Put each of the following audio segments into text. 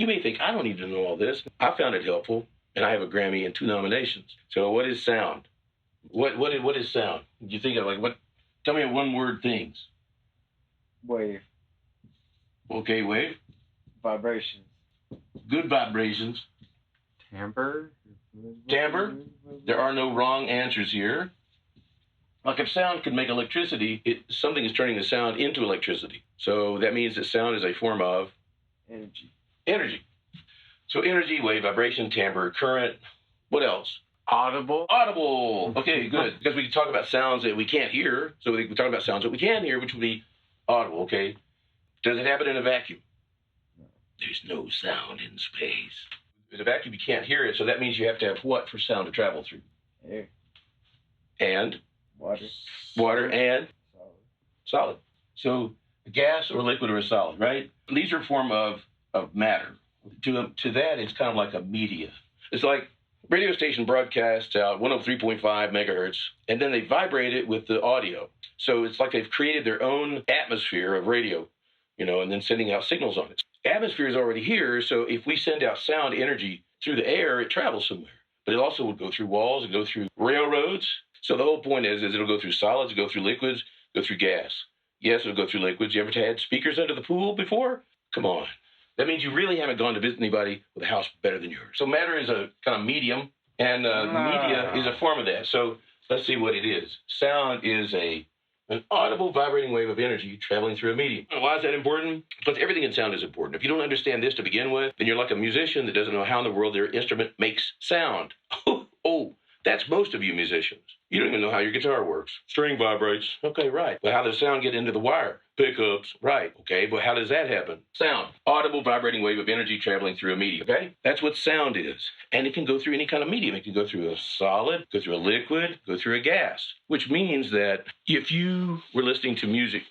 you may think, I don't need to know all this. I found it helpful, and I have a Grammy and 2 nominations. So what is sound? What is sound? You think of what? Tell me one-word things. Wave. Okay, wave. Vibrations. Good vibrations. Timbre. Timbre. There are no wrong answers here. Like if sound could make electricity, something is turning the sound into electricity. So that means that sound is a form of Energy. So energy, wave, vibration, timbre, current. What else? Audible. Okay, good. Because we can talk about sounds that we can't hear. So we can talk about sounds that we can hear, which would be audible, okay? Does it happen in a vacuum? No. There's no sound in space. In a vacuum, you can't hear it, so that means you have to have what for sound to travel through? Air. And? Water. Water and? Solid. So a gas or a liquid or a solid, right? These are a form of matter. To that, it's kind of like a media. It's like radio station broadcasts out 103.5 megahertz, and then they vibrate it with the audio. So it's like they've created their own atmosphere of radio, and then sending out signals on it. Atmosphere is already here, so if we send out sound energy through the air, it travels somewhere. But it also will go through walls and go through railroads. So the whole point is it'll go through solids, it'll go through liquids, go through gas. Yes, it'll go through liquids. You ever had speakers under the pool before? Come on. That means you really haven't gone to visit anybody with a house better than yours. So matter is a kind of medium, and media is a form of that. So let's see what it is. Sound is an audible vibrating wave of energy traveling through a medium. Why is that important? Because everything in sound is important. If you don't understand this to begin with, then you're like a musician that doesn't know how in the world their instrument makes sound. Oh, that's most of you musicians. You don't even know how your guitar works. String vibrates. Okay, right. But how does sound get into the wire? Pickups. Right. Okay, but how does that happen? Sound. Audible vibrating wave of energy traveling through a medium. Okay? That's what sound is. And it can go through any kind of medium. It can go through a solid, go through a liquid, go through a gas. Which means that if you were listening to music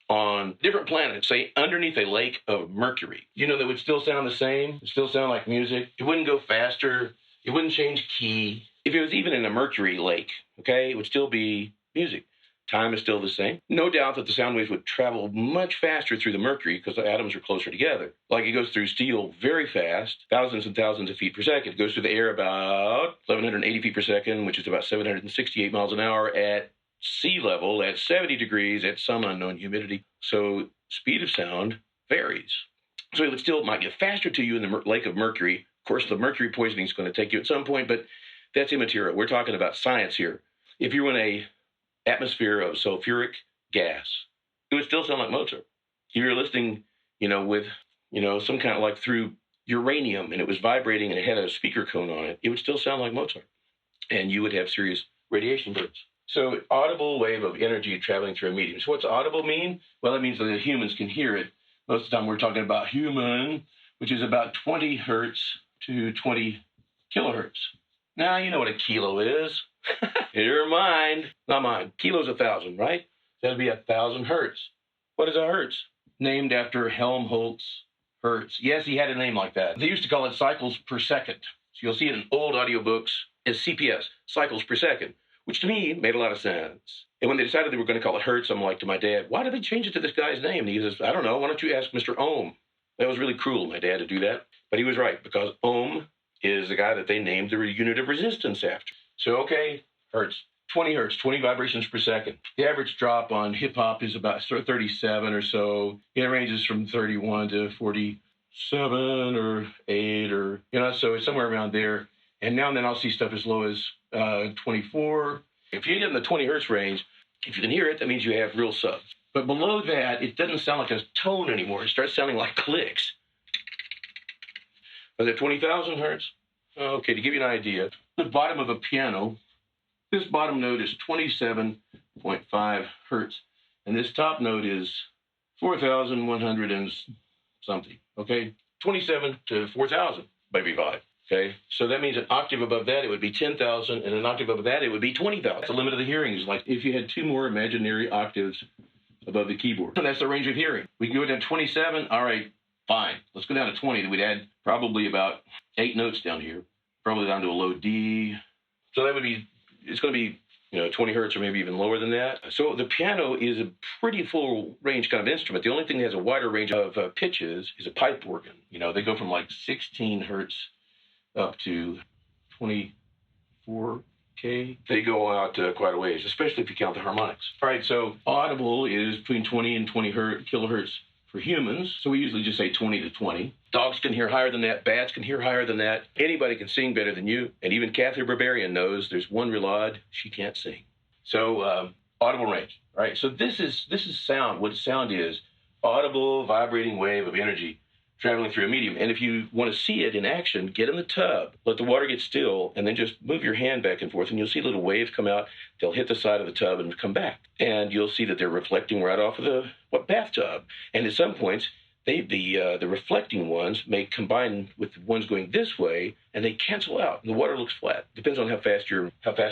on different planets, say underneath a lake of mercury, that would still sound the same. It would still sound like music. It wouldn't go faster. It wouldn't change key. If it was even in a mercury lake, okay, it would still be music. Time is still the same. No doubt that the sound waves would travel much faster through the mercury because the atoms are closer together. Like it goes through steel very fast, thousands and thousands of feet per second. It goes through the air about 1,180 feet per second, which is about 768 miles an hour at sea level, at 70 degrees, at some unknown humidity. So speed of sound varies. So it might get faster to you in the lake of mercury. Of course, the mercury poisoning is going to take you at some point, but that's immaterial. We're talking about science here. If you're in a atmosphere of sulfuric gas, it would still sound like Mozart. If you're listening, with, some kind of like through uranium and it was vibrating and it had a speaker cone on it, it would still sound like Mozart. And you would have serious radiation burns. So audible wave of energy traveling through a medium. So what's audible mean? Well, it means that the humans can hear it. Most of the time we're talking about human, which is about 20 hertz to 20 kilohertz. Now, you know what a kilo is. Your mind, not mine. Kilo's 1,000, right? That'd be 1,000 hertz. What is a hertz? Named after Helmholtz Hertz. Yes, he had a name like that. They used to call it cycles per second. So you'll see it in old audiobooks as CPS, cycles per second, which to me made a lot of sense. And when they decided they were going to call it hertz, I'm like to my dad, why did they change it to this guy's name? And he says, I don't know. Why don't you ask Mr. Ohm? That was really cruel, my dad, to do that. But he was right, because Ohm is the guy that they named the unit of resistance after. So, okay, hertz, 20 hertz, 20 vibrations per second. The average drop on hip-hop is about 37 or so. It ranges from 31 to 47 or 8 or, so it's somewhere around there. And now and then I'll see stuff as low as 24. If you get in the 20 hertz range, if you can hear it, that means you have real subs. But below that, it doesn't sound like a tone anymore. It starts sounding like clicks. Is it 20,000 hertz? Okay, to give you an idea, the bottom of a piano, this bottom note is 27.5 hertz, and this top note is 4,100 and something, okay? 27 to 4,000, maybe 5, okay? So that means an octave above that, it would be 10,000, and an octave above that, it would be 20,000. That's the limit of the hearing. Is like if you had 2 more imaginary octaves above the keyboard. And that's the range of hearing. We can go down to 27, all right, fine. Let's go down to 20. We'd add probably about 8 notes down here, probably down to a low D. So that would be, it's going to be 20 hertz or maybe even lower than that. So the piano is a pretty full range kind of instrument. The only thing that has a wider range of pitches is a pipe organ. They go from like 16 hertz up to 24K. They go out quite a ways, especially if you count the harmonics. All right, so audible is between 20 and 20 kilohertz for humans. So we usually just say 20 to 20. Dogs can hear higher than that. Bats can hear higher than that. Anybody can sing better than you. And even Kathy Barbarian knows there's one real odd, she can't sing. So audible range, right? So this is sound. What sound is, audible vibrating wave of energy traveling through a medium. And if you want to see it in action, get in the tub, let the water get still, and then just move your hand back and forth, and you'll see little waves come out. They'll hit the side of the tub and come back. And you'll see that they're reflecting right off of the bathtub. And at some points, the reflecting ones may combine with the ones going this way, and they cancel out. And the water looks flat. Depends on how fast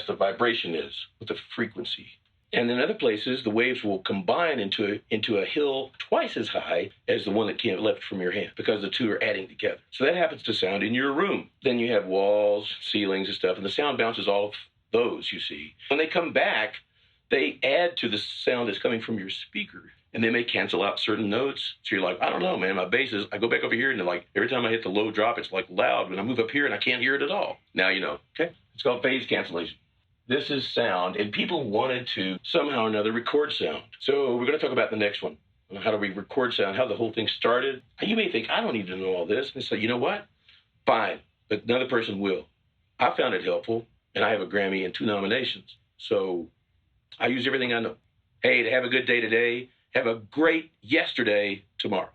the vibration is with the frequency. And in other places, the waves will combine into a hill twice as high as the one that came left from your hand, because the two are adding together. So that happens to sound in your room. Then you have walls, ceilings, and stuff, and the sound bounces off those, you see. When they come back, they add to the sound that's coming from your speaker, and they may cancel out certain notes. So you're like, I don't know, man, my bass is, I go back over here, and like every time I hit the low drop, it's like loud. When I move up here, and I can't hear it at all. Now you know, okay? It's called phase cancellation. This is sound, and people wanted to somehow or another record sound. So we're going to talk about the next one. How do we record sound, how the whole thing started. You may think, I don't need to know all this. And so, you know what? Fine, but another person will. I found it helpful, and I have a Grammy and 2 nominations. So I use everything I know. Hey, to have a good day today, have a great yesterday tomorrow.